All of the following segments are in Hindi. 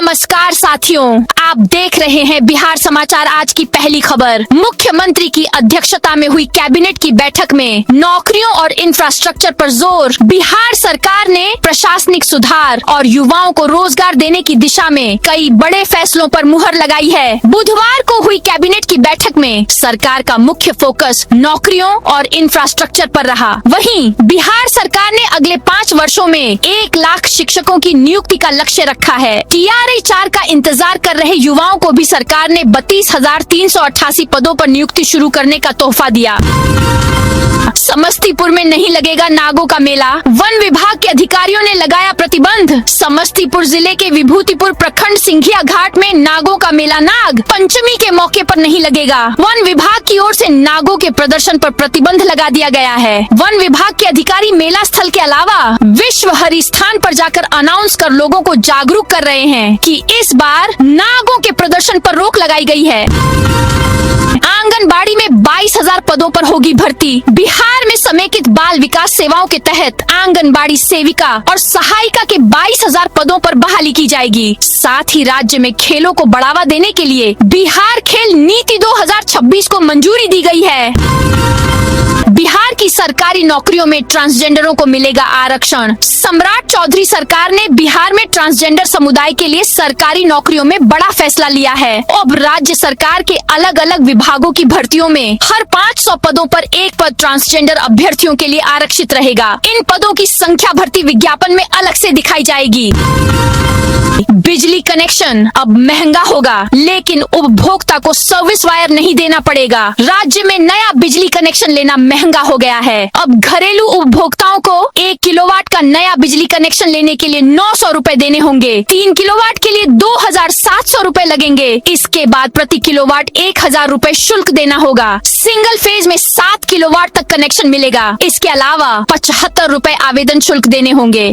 नमस्कार साथियों, आप देख रहे हैं बिहार समाचार। आज की पहली खबर, मुख्यमंत्री की अध्यक्षता में हुई कैबिनेट की बैठक में नौकरियों और इंफ्रास्ट्रक्चर पर जोर। बिहार सरकार ने प्रशासनिक सुधार और युवाओं को रोजगार देने की दिशा में कई बड़े फैसलों पर मुहर लगाई है। बुधवार को हुई कैबिनेट की बैठक में सरकार का मुख्य फोकस नौकरियों और इंफ्रास्ट्रक्चर पर रहा। वहीं बिहार सरकार ने अगले 5 वर्षों में 1 लाख शिक्षकों की नियुक्ति का लक्ष्य रखा है। TRA 4 का इंतजार कर रहे युवाओं को भी सरकार ने 32,388 पदों पर नियुक्ति शुरू करने का तोहफा दिया। समस्तीपुर में नहीं लगेगा नागों का मेला, वन विभाग के अधिकारियों ने लगाया प्रतिबंध। समस्तीपुर जिले के विभूतिपुर प्रखंड सिंघिया घाट में नागों का मेला नाग पंचमी के मौके पर नहीं लगेगा। वन विभाग की ओर से नागों के प्रदर्शन पर प्रतिबंध लगा दिया गया है। वन विभाग के अधिकारी मेला स्थल के अलावा विश्व हरिस्थान पर जाकर अनाउंस कर लोगों को जागरूक कर रहे हैं कि इस बार नागों के प्रदर्शन पर रोक लगाई गई है। आंगनबाड़ी में 22,000 पदों पर होगी भर्ती। बिहार में समेकित बाल विकास सेवाओं के तहत आंगनबाड़ी सेविका और सहायिका के 22,000 पदों पर बहाली की जाएगी। साथ ही राज्य में खेलों को बढ़ावा देने के लिए बिहार खेल नीति 2026 को मंजूरी दी गई है। बिहार की सरकारी नौकरियों में ट्रांसजेंडरों को मिलेगा आरक्षण। सम्राट चौधरी सरकार ने बिहार में ट्रांसजेंडर समुदाय के लिए सरकारी नौकरियों में बड़ा फैसला लिया है। अब राज्य सरकार के अलग अलग विभागों की भर्तियों में हर 500 पदों पर 1 पद ट्रांसजेंडर अभ्यर्थियों के लिए आरक्षित रहेगा। इन पदों की संख्या भर्ती विज्ञापन में अलग से दिखाई जाएगी। बिजली कनेक्शन अब महंगा होगा, लेकिन उपभोक्ता को सर्विस वायर नहीं देना पड़ेगा। राज्य में नया बिजली कनेक्शन लेना महंगा हो गया है। अब घरेलू उपभोक्ताओं को 1 किलोवाट का नया बिजली कनेक्शन लेने के लिए 900 रूपए देने होंगे। 3 किलोवाट के लिए 2,700 रूपए लगेंगे। इसके बाद प्रति किलोवाट 1,000 रूपए शुल्क देना होगा। सिंगल फेज में 7 किलोवाट तक कनेक्शन मिलेगा। इसके अलावा 75 रूपए आवेदन शुल्क देने होंगे।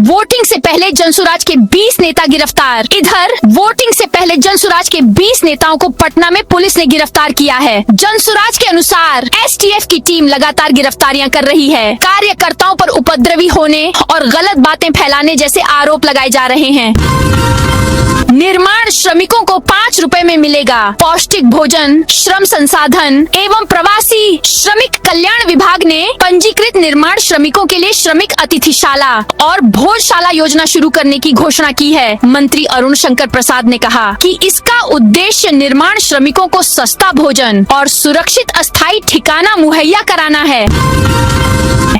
वोटिंग से पहले जनसुराज के 20 नेता गिरफ्तार। इधर वोटिंग से पहले जनसुराज के 20 नेताओं को पटना में पुलिस ने गिरफ्तार किया है। जनसुराज के अनुसार STF की टीम लगातार गिरफ्तारियां कर रही है। कार्यकर्ताओं पर उपद्रवी होने और गलत बातें फैलाने जैसे आरोप लगाए जा रहे हैं। निर्माण श्रमिकों को 5 रुपए में मिलेगा पौष्टिक भोजन। श्रम संसाधन एवं प्रवासी श्रमिक कल्याण विभाग ने पंजीकृत निर्माण श्रमिकों के लिए श्रमिक अतिथिशाला और भोजशाला योजना शुरू करने की घोषणा की है। मंत्री अरुण शंकर प्रसाद ने कहा कि इसका उद्देश्य निर्माण श्रमिकों को सस्ता भोजन और सुरक्षित अस्थायी ठिकाना मुहैया कराना है।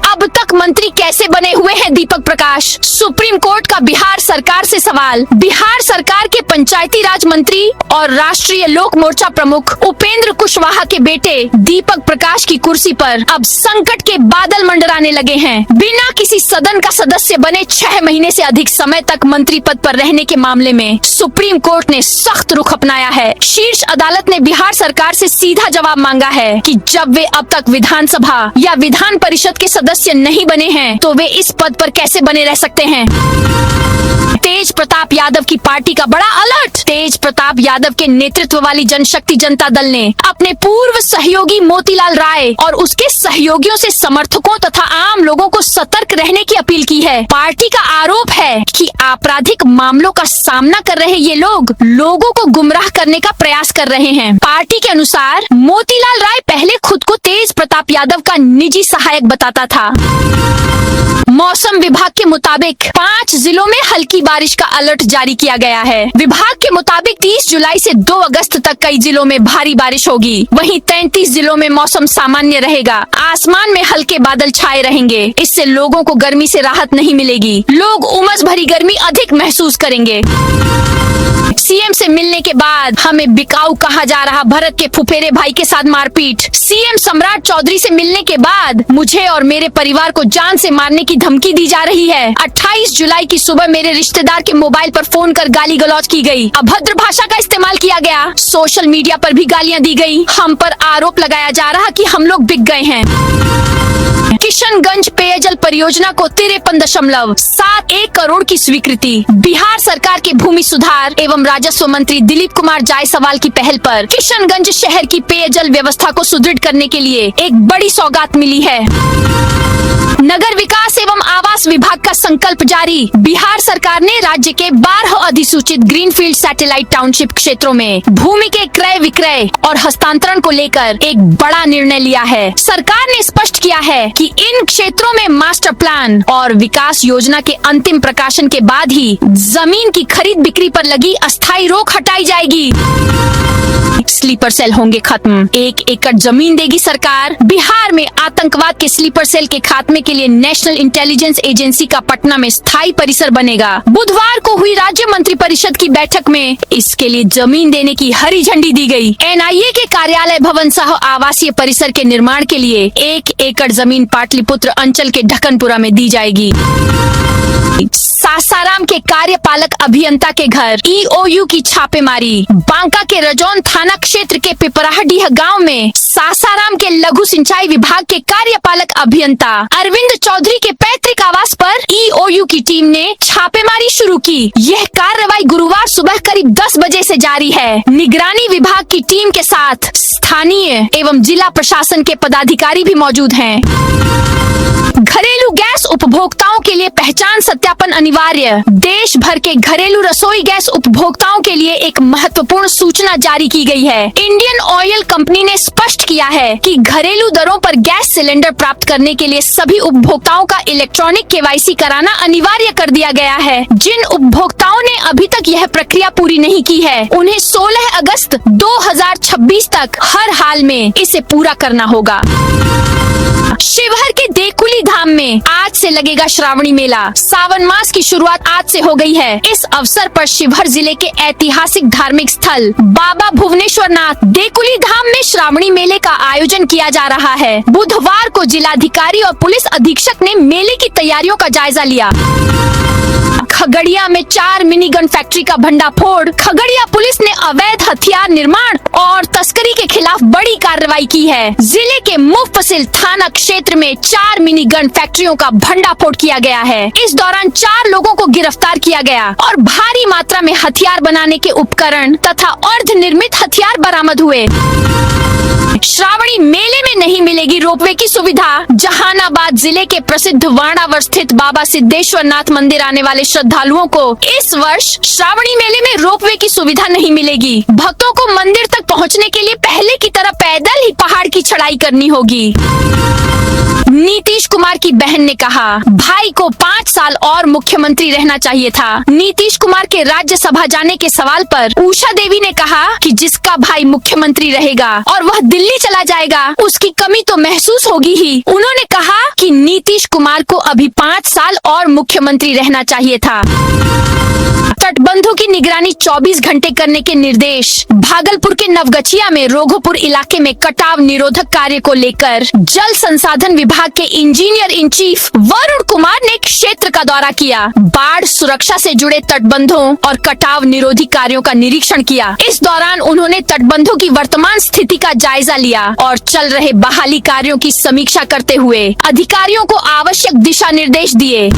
अब तक मंत्री कैसे बने हुए हैं दीपक प्रकाश? सुप्रीम कोर्ट का बिहार सरकार से सवाल। बिहार सरकार के पंचायती राज मंत्री और राष्ट्रीय लोक मोर्चा प्रमुख उपेंद्र कुशवाहा के बेटे दीपक प्रकाश की कुर्सी पर अब संकट के बादल मंडराने लगे हैं। बिना किसी सदन का सदस्य बने 6 महीने से अधिक समय तक मंत्री पद पर रहने के मामले में सुप्रीम कोर्ट ने सख्त रुख अपनाया है। शीर्ष अदालत ने बिहार सरकार से सीधा जवाब मांगा है कि जब वे अब तक विधानसभा या विधान परिषद के सदस्य नहीं बने हैं तो वे इस पद पर कैसे बने रह सकते हैं। तेज प्रताप यादव की पार्टी का बड़ा अलर्ट। तेज प्रताप यादव के नेतृत्व वाली जनशक्ति जनता दल ने अपने पूर्व सहयोगी मोतीलाल राय और उसके सहयोगियों से समर्थकों तथा आम लोगों को सतर्क रहने की अपील की है। पार्टी का आरोप है कि आपराधिक मामलों का सामना कर रहे ये लोग लोगों को गुमराह करने का प्रयास कर रहे हैं। पार्टी के अनुसार मोतीलाल राय पहले खुद को तेज प्रताप यादव का निजी सहायक बताता था। मौसम विभाग के मुताबिक 5 जिलों में हल्की बारिश का अलर्ट जारी किया गया है। विभाग के मुताबिक 30 जुलाई से 2 अगस्त तक कई जिलों में भारी बारिश होगी। वहीं 33 जिलों में मौसम सामान्य रहेगा। आसमान में हल्के बादल छाए रहेंगे। इससे लोगों को गर्मी से राहत नहीं मिलेगी। लोग उमस भरी गर्मी अधिक महसूस करेंगे। सीएम से मिलने के बाद हमें बिकाऊ कहा जा रहा भरत के फुफेरे भाई के साथ मारपीट। सीएम सम्राट चौधरी से मिलने के बाद मुझे और मेरे परिवार को जान से मारने की धमकी दी जा रही है। 28 जुलाई की सुबह मेरे रिश्तेदार के मोबाइल पर फोन कर गाली गलौज की गई। अभद्र भाषा का इस्तेमाल किया गया। सोशल मीडिया पर भी गालियां दी गई। हम पर आरोप लगाया जा रहा कि हम लोग बिक गए हैं। किशनगंज पेयजल परियोजना को 53.71 करोड़ की स्वीकृति। बिहार सरकार के भूमि सुधार एवं राजस्व मंत्री दिलीप कुमार जायसवाल की पहल पर किशनगंज शहर की पेयजल व्यवस्था को सुदृढ़ करने के लिए एक बड़ी सौगात मिली है। नगर विकास एवं आवास विभाग का संकल्प जारी। बिहार सरकार ने राज्य के 12 अधिसूचित ग्रीनफील्ड सैटेलाइट टाउनशिप क्षेत्रों में भूमि के क्रय विक्रय और हस्तांतरण को लेकर एक बड़ा निर्णय लिया है। सरकार ने स्पष्ट किया है कि इन क्षेत्रों में मास्टर प्लान और विकास योजना के अंतिम प्रकाशन के बाद ही जमीन की खरीद बिक्री पर लगी अस्थायी रोक हटाई जाएगी। स्लीपर सेल होंगे खत्म, 1 एकड़ जमीन देगी सरकार। बिहार में आतंकवाद के स्लीपर सेल के खात्मे के लिए नेशनल इंटेलिजेंस एजेंसी का पटना में स्थायी परिसर बनेगा। बुधवार को हुई राज्य मंत्री परिषद की बैठक में इसके लिए जमीन देने की हरी झंडी दी गई। NIA के कार्यालय भवन सह आवासीय परिसर के निर्माण के लिए 1 एकड़ जमीन पाटलिपुत्र अंचल के ढकनपुरा में दी जाएगी। सासाराम के कार्यपालक अभियंता के घर EOU की छापेमारी। बांका के रजौन थाना क्षेत्र के पिपराहडीह गांव में सासाराम के लघु सिंचाई विभाग के कार्यपालक अभियंता अरविंद चौधरी के पैतृक आवास पर EOU की टीम ने छापेमारी शुरू की। यह कार्रवाई गुरुवार सुबह करीब 10 बजे से जारी है। निगरानी विभाग की टीम के साथ स्थानीय एवं जिला प्रशासन के पदाधिकारी भी मौजूद हैं। घरेलू गैस उपभोक्ताओं के लिए पहचान सत्यापन अनिवार्य। देश भर के घरेलू रसोई गैस उपभोक्ताओं के लिए एक महत्वपूर्ण सूचना जारी की गई है। इंडियन ऑयल कंपनी ने स्पष्ट किया है कि घरेलू दरों पर गैस सिलेंडर प्राप्त करने के लिए सभी उपभोक्ताओं का इलेक्ट्रॉनिक KYC कराना अनिवार्य कर दिया गया है। जिन उपभोक्ताओं ने अभी तक यह प्रक्रिया पूरी नहीं की है, उन्हें 16 अगस्त 2026 तक हर हाल में इसे पूरा करना होगा। शिवहर के देकुली धाम में आज से लगेगा श्रावणी मेला। सावन मास की शुरुआत आज से हो गई है। इस अवसर पर शिवहर जिले के ऐतिहासिक धार्मिक स्थल बाबा भुवनेश्वरनाथ देकुली धाम में श्रावणी मेले का आयोजन किया जा रहा है। बुधवार को जिलाधिकारी और पुलिस अधीक्षक ने मेले की तैयारियों का जायजा लिया। खगड़िया में 4 मिनी गन फैक्ट्री का भंडाफोड़। खगड़िया पुलिस ने अवैध हथियार निर्माण और तस्करी के खिलाफ बड़ी कार्रवाई की है। जिले के मुफस्सिल थाना क्षेत्र में 4 मिनी गन फैक्ट्रियों का भंडाफोड़ किया गया है। इस दौरान 4 लोगों को गिरफ्तार किया गया और भारी मात्रा में हथियार बनाने के उपकरण तथा अर्धनिर्मित हथियार बरामद हुए। श्रावणी मेले में नहीं मिलेगी रोपवे की सुविधा। जहानाबाद जिले के प्रसिद्ध वाणावर स्थित बाबा सिद्धेश्वर नाथ मंदिर आने वाले श्रद्धालुओं को इस वर्ष श्रावणी मेले में रोपवे की सुविधा नहीं मिलेगी। भक्तों को मंदिर तक पहुंचने के लिए पहले की तरह पैदल ही पहाड़ की चढ़ाई करनी होगी। नीतीश कुमार की बहन ने कहा, भाई को 5 साल और मुख्यमंत्री रहना चाहिए था। नीतीश कुमार के राज्यसभा जाने के सवाल पर उषा देवी ने कहा कि जिसका भाई मुख्यमंत्री रहेगा और वह दिल्ली चला जाएगा, उसकी कमी तो महसूस होगी ही। उन्होंने कहा कि नीतीश कुमार को अभी 5 साल और मुख्यमंत्री रहना चाहिए था। तटबंधों की निगरानी 24 घंटे करने के निर्देश। भागलपुर के नवगछिया में रोघोपुर इलाके में कटाव निरोधक कार्य को लेकर जल संसाधन विभाग के engineer in chief Varun Kumar ने क्षेत्र का दौरा किया। बाढ़ सुरक्षा से जुड़े तटबंधों और कटाव निरोधी कार्यों का निरीक्षण किया। इस दौरान उन्होंने तटबंधों की वर्तमान स्थिति का जायजा लिया और चल रहे बहाली कार्यों की समीक्षा करते हुए अधिकारियों को आवश्यक दिशा निर्देश दिए।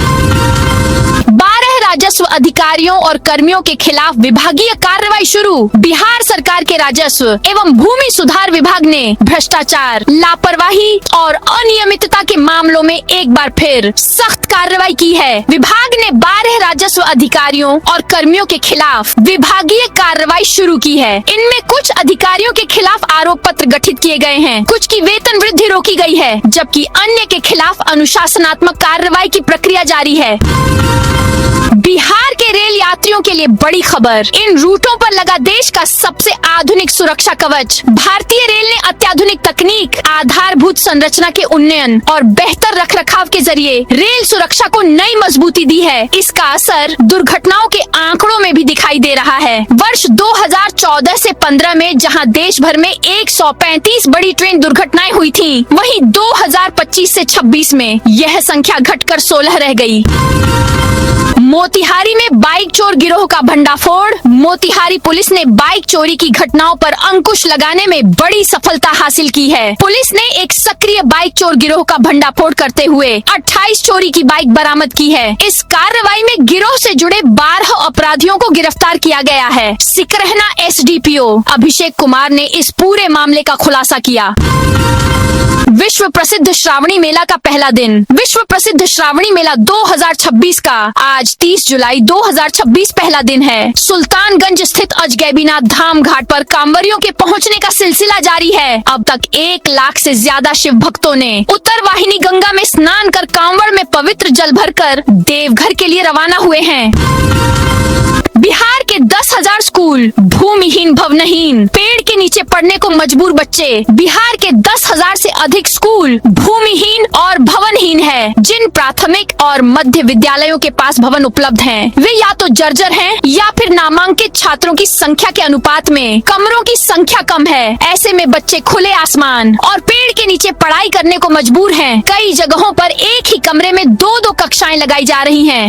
12 राजस्व अधिकारियों और कर्मियों के खिलाफ विभागीय कार्रवाई शुरू। बिहार सरकार के राजस्व एवं भूमि सुधार विभाग ने भ्रष्टाचार, लापरवाही और अनियमितता के मामलों में एक बार फिर सख्त कार्रवाई की है। विभाग ने 12 राजस्व अधिकारियों और कर्मियों के खिलाफ विभागीय कार्रवाई शुरू की है। इनमें कुछ अधिकारियों के खिलाफ आरोप पत्र गठित किए गए हैं, कुछ की वेतन वृद्धि रोकी गई है, जबकि अन्य के खिलाफ अनुशासनात्मक कार्रवाई की प्रक्रिया जारी है। बिहार के रेल यात्रियों के लिए बड़ी खबर। इन रूटों पर लगा देश का सबसे आधुनिक सुरक्षा कवच। भारतीय रेल ने अत्याधुनिक तकनीक, आधारभूत संरचना के उन्नयन और बेहतर रखरखाव के जरिए रेल सुरक्षा को नई मजबूती दी है। इसका असर दुर्घटनाओं के आंकड़ों में भी दिखाई दे रहा है। वर्ष 2014 से 15 में जहां देश भर में 135 बड़ी ट्रेन दुर्घटनाएं हुई थीं, वहीं 2025 से 26 में यह संख्या घटकर 16 रह गई। मोतिहारी में बाइक चोर गिरोह का भंडाफोड़। मोतिहारी पुलिस ने बाइक चोरी की घटनाओं पर अंकुश लगाने में बड़ी सफलता हासिल की है। पुलिस ने एक सक्रिय बाइक चोर गिरोह का भंडाफोड़ करते हुए 28 चोरी की बाइक बरामद की है। इस कार्रवाई में गिरोह से जुड़े 12 अपराधियों को गिरफ्तार किया गया है। सिकरहना एसडीपीओ अभिषेक कुमार ने इस पूरे मामले का खुलासा किया। विश्व प्रसिद्ध श्रावणी मेला का पहला दिन। विश्व प्रसिद्ध श्रावणी मेला 2026 का आज 30 जुलाई 2026 पहला दिन है। सुल्तानगंज स्थित अजगैबीनाथ धाम घाट पर कांवरियों के पहुंचने का सिलसिला जारी है। अब तक 1 लाख से ज्यादा शिव भक्तों ने उत्तर वाहिनी गंगा में स्नान कर कांवड़ में पवित्र जल भरकर देवघर के लिए रवाना हुए हैं। बिहार के 10,000 स्कूल भूमिहीन भवनहीन, पेड़ के नीचे पढ़ने को मजबूर बच्चे। बिहार के 10,000 से अधिक स्कूल भूमिहीन और भवनहीन है। जिन प्राथमिक और मध्य विद्यालयों के पास भवन उपलब्ध हैं, वे या तो जर्जर हैं या फिर नामांकित छात्रों की संख्या के अनुपात में कमरों की संख्या कम है। ऐसे में बच्चे खुले आसमान और पेड़ के नीचे पढ़ाई करने को मजबूर हैं। कई जगहों पर एक ही कमरे में 2-2 कक्षाएं लगाई जा रही हैं।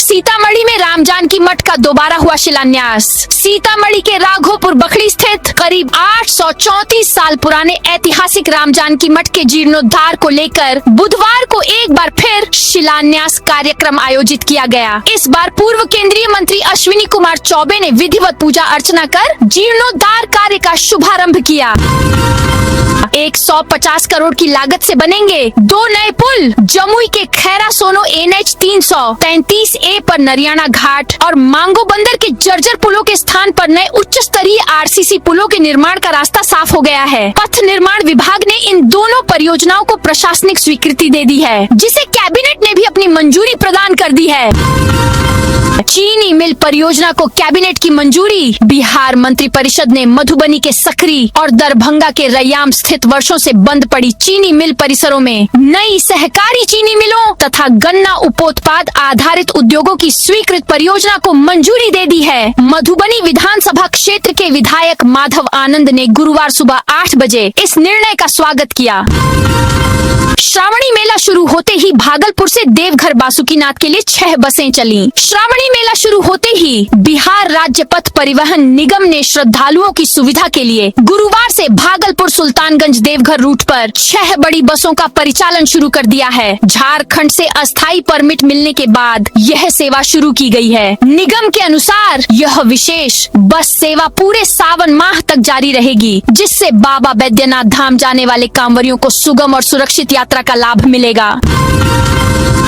सीतामढ़ी में राम जानकी मठ का दोबारा हुआ शिलान्यास। सीतामढ़ी के राघोपुर बखरी स्थित करीब 834 साल पुराने ऐतिहासिक राम जानकी मठ के जीर्णोद्धार को लेकर बुधवार को एक बार फिर शिलान्यास कार्यक्रम आयोजित किया गया। इस बार पूर्व केंद्रीय मंत्री अश्विनी कुमार चौबे ने विधिवत पूजा अर्चना कर जीर्णोद्धार कार्य का शुभारंभ किया। 150 करोड़ की लागत से बनेंगे 2 नए पुल। जमुई के खैरा सोनो NH 333A पर नरियाना घाट और मांगो बंदर के जर्जर पुलों के स्थान पर नए उच्च स्तरीय RCC पुलों के निर्माण का रास्ता साफ हो गया है। पथ निर्माण विभाग ने इन दोनों परियोजनाओं को प्रशासनिक स्वीकृति दे दी है, जिसे कैबिनेट ने भी अपनी मंजूरी प्रदान कर दी है। चीनी मिल परियोजना को कैबिनेट की मंजूरी। बिहार मंत्री परिषद ने मधुबनी के सकरी और दरभंगा के रैयाम स्थित वर्षों से बंद पड़ी चीनी मिल परिसरों में नई सहकारी चीनी मिलों तथा गन्ना उपोत्पाद आधारित उद्योगों की स्वीकृत परियोजना को मंजूरी दे दी है। मधुबनी विधानसभा क्षेत्र के विधायक माधव आनंद ने गुरुवार सुबह 8 बजे इस निर्णय का स्वागत किया। श्रावणी मेला शुरू होते ही भागलपुर से देवघर बासुकीनाथ के लिए 6 बसें चलीं। श्रावणी मेला शुरू होते ही बिहार राज्य पथ परिवहन निगम ने श्रद्धालुओं की सुविधा के लिए गुरुवार से भागलपुर सुल्तानगंज देवघर रूट पर 6 बड़ी बसों का परिचालन शुरू कर दिया है। झारखंड से अस्थायी परमिट मिलने के बाद यह सेवा शुरू की गई है। निगम के अनुसार यह विशेष बस सेवा पूरे सावन माह तक जारी रहेगी, जिससे बाबा बैद्यनाथ धाम जाने वाले कांवरियों को सुगम और सुरक्षित यात्रा का लाभ मिलेगा।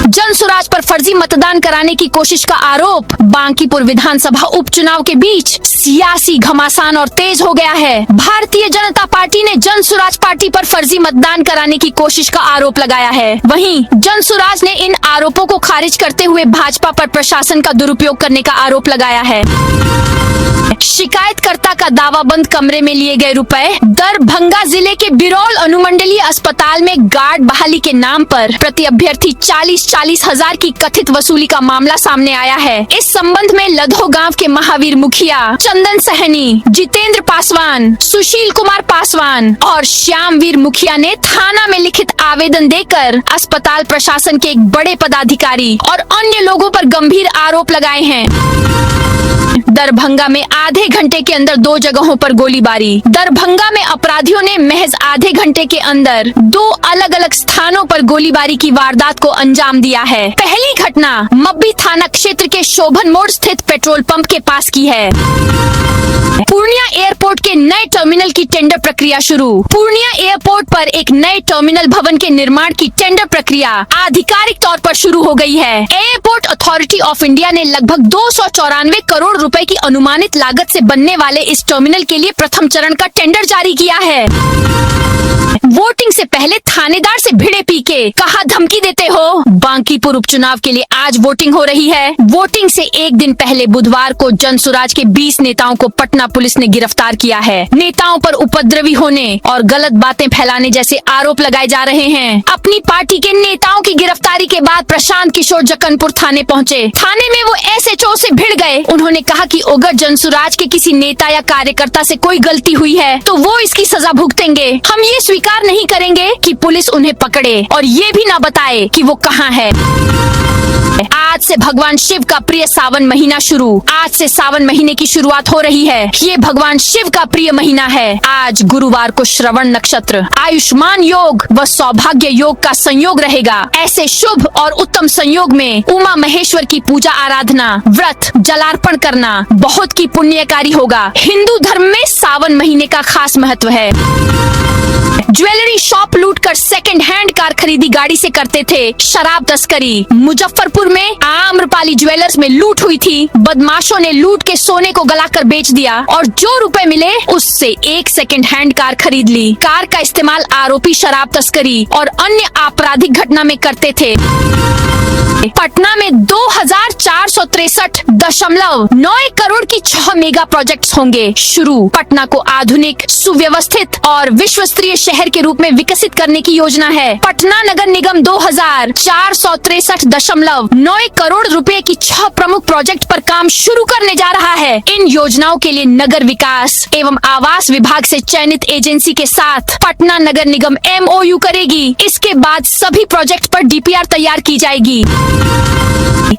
जनसुराज पर फर्जी मतदान कराने की कोशिश का आरोप। बांकीपुर विधानसभा उपचुनाव के बीच सियासी घमासान और तेज हो गया है। भारतीय जनता पार्टी ने जनसुराज पार्टी पर फर्जी मतदान कराने की कोशिश का आरोप लगाया है। वहीं जनसुराज ने इन आरोपों को खारिज करते हुए भाजपा पर प्रशासन का दुरुपयोग करने का आरोप लगाया है। शिकायतकर्ता का दावा बंद कमरे में लिए गए रुपए। दरभंगा जिले के बिरौल अनुमंडलीय अस्पताल में गार्ड बहाली के नाम पर प्रति अभ्यर्थी 40 हजार की कथित वसूली का मामला सामने आया है। इस संबंध में लधो गांव के महावीर मुखिया चंदन सहनी, जितेंद्र पासवान, सुशील कुमार पासवान और श्यामवीर मुखिया ने थाना में लिखित आवेदन देकर अस्पताल प्रशासन के एक बड़े पदाधिकारी और अन्य लोगों पर गंभीर आरोप लगाए हैं। दरभंगा में आधे घंटे के अंदर 2 जगहों पर गोलीबारी। दरभंगा में अपराधियों ने महज आधे घंटे के अंदर 2 अलग अलग स्थानों पर गोलीबारी की वारदात को अंजाम दिया है। पहली घटना मब्बी थाना क्षेत्र के शोभन मोड़ स्थित पेट्रोल पंप के पास की है। पूर्णिया एयरपोर्ट के नए टर्मिनल की टेंडर प्रक्रिया शुरू। पूर्णिया एयरपोर्ट पर एक नए टर्मिनल भवन के निर्माण की टेंडर प्रक्रिया आधिकारिक तौर पर शुरू हो गई है। एयरपोर्ट अथॉरिटी ऑफ इंडिया ने लगभग 294 करोड़ रुपए की अनुमानित लागत से बनने वाले इस टर्मिनल के लिए प्रथम चरण का टेंडर जारी किया है। वोटिंग से पहले थानेदार से भिड़े पी के कहा धमकी देते हो। बांकीपुर उपचुनाव के लिए आज वोटिंग हो रही है। वोटिंग से एक दिन पहले बुधवार को जनसुराज के 20 नेताओं को पटना पुलिस ने गिरफ्तार किया है। नेताओं पर उपद्रवी होने और गलत बातें फैलाने जैसे आरोप लगाए जा रहे हैं। अपनी पार्टी के नेताओं की गिरफ्तारी के बाद प्रशांत किशोर जक्कनपुर थाने पहुंचे। थाने में वो SHO से भिड़ गए। उन्होंने कहा कि अगर जनसुराज के किसी नेता या कार्यकर्ता से कोई गलती हुई है तो वो इसकी सजा भुगतेंगे। हम ये स्वीकार नहीं करेंगे कि पुलिस उन्हें पकड़े और ये भी ना बताए कि वो कहाँ है। आज से भगवान शिव का प्रिय सावन महीना शुरू। आज से सावन महीने की शुरुआत हो रही है। ये भगवान शिव का प्रिय महीना है। आज गुरुवार को श्रवण नक्षत्र, आयुष्मान योग व सौभाग्य योग का संयोग रहेगा। ऐसे शुभ और उत्तम संयोग में उमा महेश्वर की पूजा आराधना, व्रत, जलार्पण करना बहुत की पुण्यकारी होगा। हिंदू धर्म में सावन महीने का खास महत्व है। ज्वेलरी शॉप लूटकर सेकंड हैंड कार खरीदी गाड़ी से करते थे शराब तस्करी। मुजफ्फरपुर में आम्रपाली ज्वेलर्स में लूट हुई थी। बदमाशों ने लूट के सोने को गलाकर बेच दिया और जो रुपए मिले उससे एक सेकंड हैंड कार खरीद ली। कार का इस्तेमाल आरोपी शराब तस्करी और अन्य आपराधिक घटना में करते थे। पटना में 2463.9 करोड़ की 6 मेगा प्रोजेक्ट्स होंगे शुरू। पटना को आधुनिक, सुव्यवस्थित और विश्वस्तरीय शहर के रूप में विकसित करने की योजना है। पटना नगर निगम 2463.9 करोड़ रुपए की 6 प्रमुख प्रोजेक्ट पर काम शुरू करने जा रहा है। इन योजनाओं के लिए नगर विकास एवं आवास विभाग से चयनित एजेंसी के साथ पटना नगर निगम MOU करेगी। इसके बाद सभी प्रोजेक्ट पर DPR तैयार की जाएगी।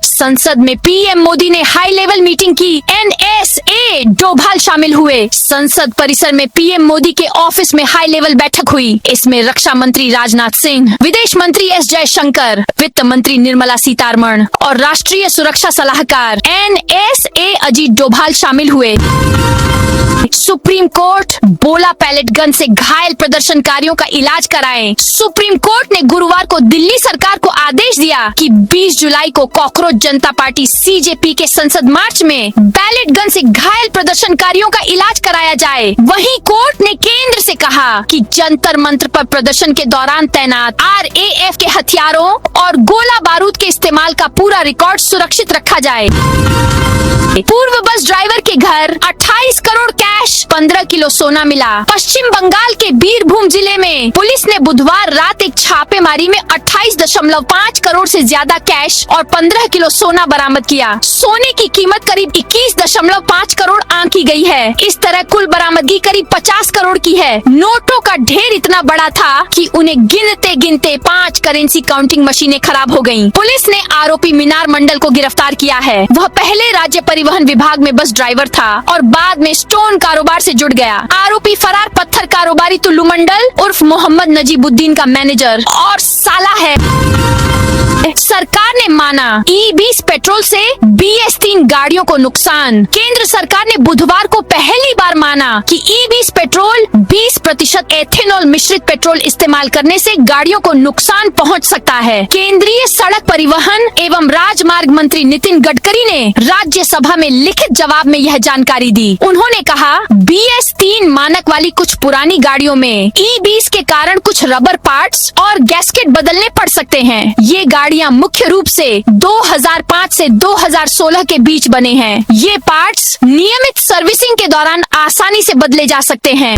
संसद में PM मोदी ने हाई लेवल मीटिंग की। NSA डोभाल शामिल हुए। संसद परिसर में PM मोदी के ऑफिस में हाई लेवल बैठक हुई। इसमें रक्षा मंत्री राजनाथ सिंह, विदेश मंत्री S जयशंकर, वित्त मंत्री निर्मला सीतारमण और राष्ट्रीय सुरक्षा सलाहकार NSA अजीत डोभाल शामिल हुए। सुप्रीम कोर्ट बोला पैलेट गन से घायल प्रदर्शनकारियों का इलाज कराएं। सुप्रीम कोर्ट ने गुरुवार को दिल्ली सरकार को आदेश दिया कि 20 जुलाई को कॉकरोच जनता पार्टी CJP के संसद मार्च में बैलेट गन से घायल प्रदर्शनकारियों का इलाज कराया जाए। वहीं कोर्ट ने केंद्र से कहा कि जंतर मंत्र पर प्रदर्शन के दौरान तैनात RAF के हथियारों और गोला बारूद के इस्तेमाल का पूरा रिकॉर्ड सुरक्षित रखा जाए। पूर्व बस ड्राइवर के घर 28 करोड़ कैश, 15 किलो सोना मिला। पश्चिम बंगाल के बीरभूम जिले में पुलिस ने बुधवार रात एक छापेमारी में 28.5 करोड़ से ज्यादा कैश और 15 किलो सोना बरामद किया। सोने की कीमत करीब 21.5 करोड़ आंकी गई है। इस तरह कुल बरामदगी करीब 50 करोड़ की है। नोटों का ढेर इतना बड़ा था कि उन्हें गिनते गिनते 5 करेंसी काउंटिंग मशीनें खराब हो गयी। पुलिस ने आरोपी मीनार मंडल को गिरफ्तार किया है। वह पहले राज्य परिवहन विभाग में बस ड्राइवर था और बाद में स्टोन कारोबार से जुड़ गया। आरोपी फरार पत्थर कारोबारी तुल्लू मंडल उर्फ मोहम्मद नजीबुद्दीन का मैनेजर और साला है। सरकार ने माना E20 पेट्रोल से BS3 गाड़ियों को नुकसान। केंद्र सरकार ने बुधवार को पहली बार माना कि E20 पेट्रोल 20% एथेनॉल मिश्रित पेट्रोल इस्तेमाल करने से गाड़ियों को नुकसान पहुंच सकता है। केंद्रीय सड़क परिवहन एवं राजमार्ग मंत्री नितिन गडकरी ने राज्यसभा में लिखित जवाब में यह जानकारी दी। उन्होंने कहा BS3 मानक वाली कुछ पुरानी गाड़ियों में E20 के कारण कुछ रबर पार्ट्स और गैस्केट बदलने पड़ सकते हैं। ये गाड़ियां मुख्य रूप से 2005 से 2016 के बीच बने हैं। ये पार्ट्स नियमित सर्विसिंग के दौरान आसानी से बदले जा सकते हैं।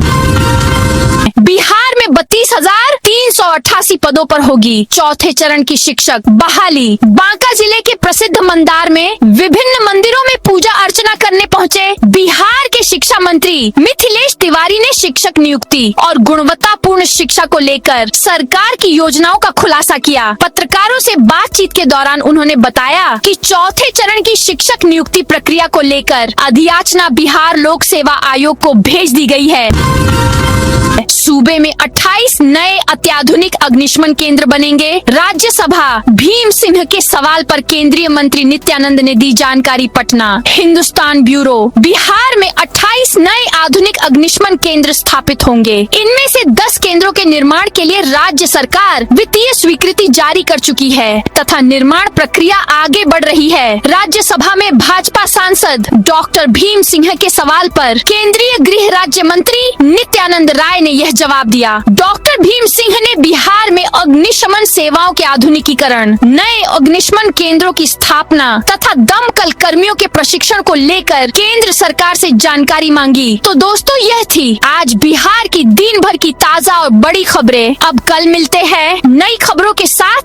बिहार में 32,388 पदों पर होगी चौथे चरण की शिक्षक बहाली। बांका जिले के प्रसिद्ध मंदार में विभिन्न मंदिरों में पूजा अर्चना करने पहुंचे बिहार के शिक्षा मंत्री मिथिलेश तिवारी ने शिक्षक नियुक्ति और गुणवत्तापूर्ण शिक्षा को लेकर सरकार की योजनाओं का खुलासा किया। पत्रकारों से बातचीत के दौरान उन्होंने बताया कि चौथे चरण की शिक्षक नियुक्ति प्रक्रिया को लेकर अधियाचना बिहार लोक सेवा आयोग को भेज दी गई है। सूबे में 28 नए अत्याधुनिक अग्निशमन केंद्र बनेंगे। राज्यसभा भीम सिंह के सवाल पर केंद्रीय मंत्री नित्यानंद ने दी जानकारी। पटना हिंदुस्तान ब्यूरो। बिहार में 28 नए आधुनिक अग्निशमन केंद्र स्थापित होंगे। इनमें से 10 केंद्रों के निर्माण के लिए राज्य सरकार वित्तीय स्वीकृति जारी कर चुकी है तथा निर्माण प्रक्रिया आगे बढ़ रही है। राज्यसभा में भाजपा सांसद डॉक्टर भीम सिंह के सवाल पर केंद्रीय गृह राज्य मंत्री नित्यानंद राय ने यह जवाब दिया। डॉक्टर भीम सिंह ने बिहार में अग्निशमन सेवाओं के आधुनिकीकरण, नए अग्निशमन केंद्रों की स्थापना तथा दमकल कर्मियों के प्रशिक्षण को लेकर केंद्र सरकार से जानकारी मांगी। तो दोस्तों, यह थी आज बिहार की दिन भर की ताजा और बड़ी खबरें। अब कल मिलते हैं नई खबरों के साथ।